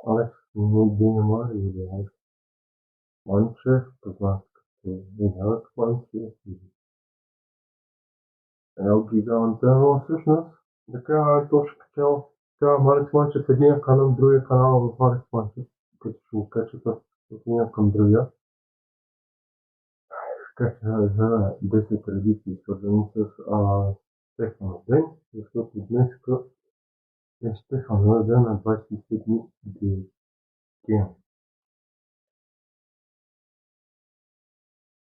Алекс Геймар или Алекс Манчев, познат като или Алекс Манчев или Ел Гиганта, но всъщност така е точно така Алекс Манчев един канал, другия канал в Алекс Манчев, като ще го качат от един към другия. Така за 10 традиции, свързани с Стефанов ден, защото днес е Стефанов ден на 27 декември.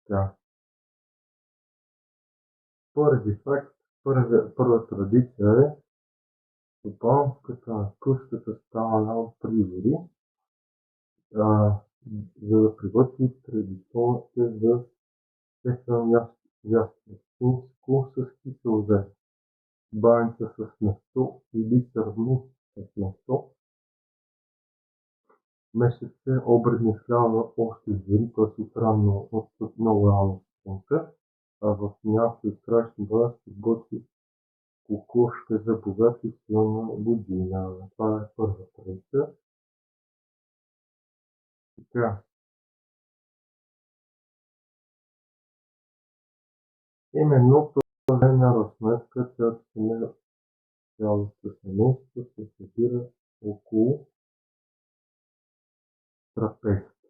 Да. Поради факт, първа традиция е стопанската на къщата стана от прибори, за да приготви традиционните за Стефан ястинско с кисело зеле, баница с месо или сърни с месо, месече обредни хляба още зори, т.е. от много рано слънце, а в някои страшни бъда се готви кукушка за богата и силна година. Това е първа традиция. Така, именно това е на разметка, цялото семейство се събира около трапезата.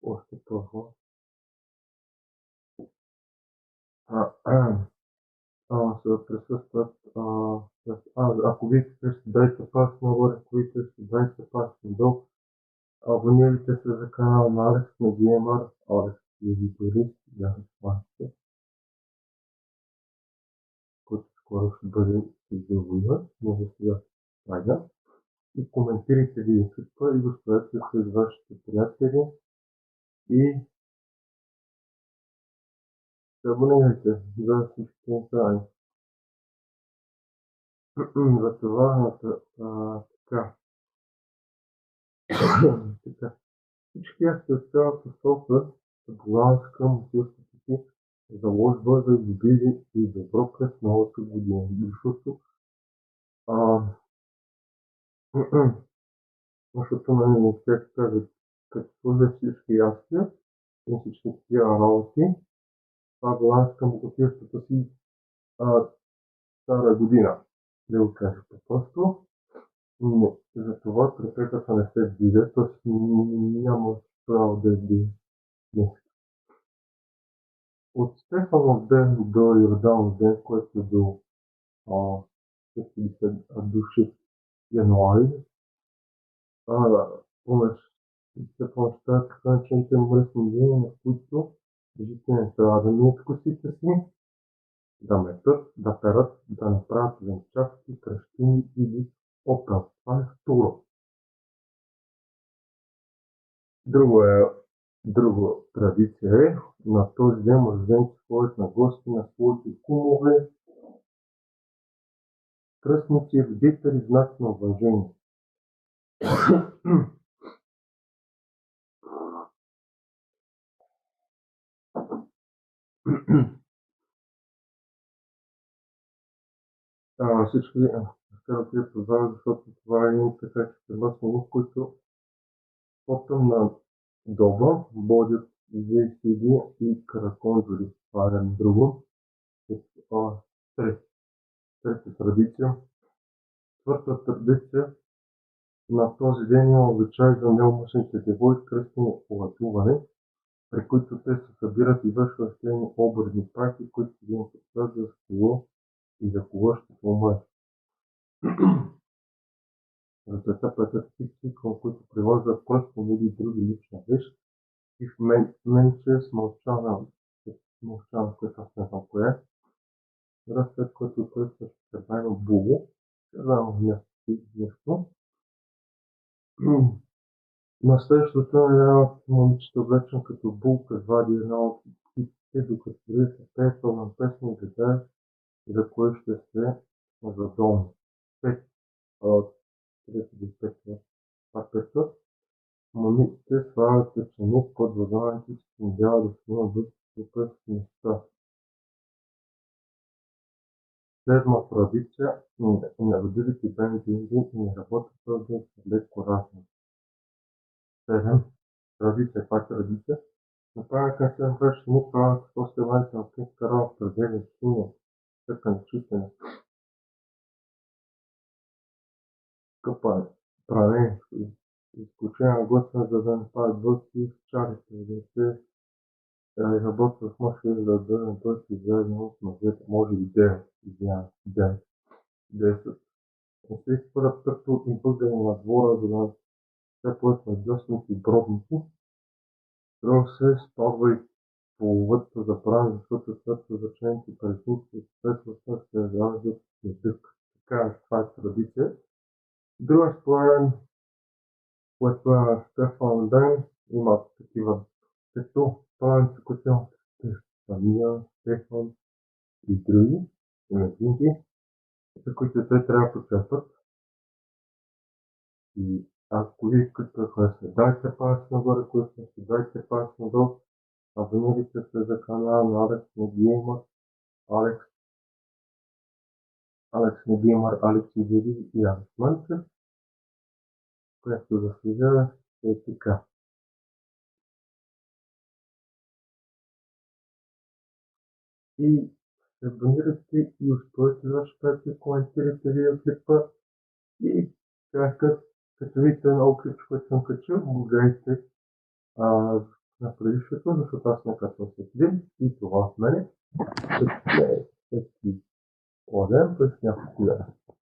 Още това. Се присъстват, ако вие ще дайте пас нагоре, които ще дайте пас надолу, абонирайте се за канал на Алекс на Геймър, Алекс Визиторист и Алекс Манчев, който скоро ще бъде изявлен, но за сега хайде. И коментирайте видеото и го споделете с вашите приятели и се абонирайте за всички екрани. За това така. Всички акции от цялата София са полагат към мотивството си заложба за добили и добро през новата година. Защото не как кажат, като служат всички акции и всички тия работи, това баланс към мотивството си стара година. Да го кажа по-просто. Затова трапезата не се движа, т.е. няма право да движи днес. От Стефанов ден до Йорданов ден, което е до 60 до 6 януари, се помощта така начините мръсни дни, на които жители трябва да мият косите си, да метат, да перат, да направят венчавки, кръщини или оправ. Това е второ. Друга традиция е на този ден младенци ходят на гости на своите кумове, кръстници и родители, знак на уважение. Всички карат я познават, защото това е така съгласно, в които потом на доба бодят зейсиди и караконджули. Това е друго. Трета традиция. Четвърта традиция. На този ден има обичай за неумъчните девойки кръстни полътуване, при които те се събират и вършват следни обредни практики, които ги им подсказват за кого и за кого ще помрат. За това плетат кисти, към които привързват пръстен или други лична вещ, и в менче с мълчана, което аз не знам кое е, след което той се червено було, червено място. На следващото една момичета облечена като булка вади една от птиците, докато дори се пее пълна песен и гадае за кое ще се задолни. 35 пакета. Момиците слагат печени под въдаването и се снижава да снимат в през места. Седма традиция – нерадивите бензини не работят твърде леко разни. 7. Традиция, пак традиция. Направяха се вършени правят после лайка на книжка работа, разделя синя, тъкане, чистене, къпане, правене, изключение на гласа, за да не падат вълци в чарите, да се работва в мъжи, за да не бъдат изведени от мъжете, може и 9, извинявам, 9, 10. Не се изпърят като и бъдени на двора, за да се поят на дъсните и бродните. Трябва се спазва и половата забрана, защото след зачените пресници светлостта се раждат на дък. Така, това е традиция. Друга според което е Стефан Ден, имат такива като паленци, които имат Стефания, Стефан и други именинки, за които те трябва да подкрепят. И ако ви искате да се дайте палец нагоре, които се дайте палец надолу, абонирайте се за канала на Алекс Негеймър, Алекс Негеймър, Алекс Игери и Алекс Манчев, което за сега е така. И се абонирайте и успойте да щете, коментирайте видеоклипа и като видите ново клипче, което съм качил, го гледайте на предишното, защото аз не качвам всеки ден и това от мене. Всеки ден през няколко дена.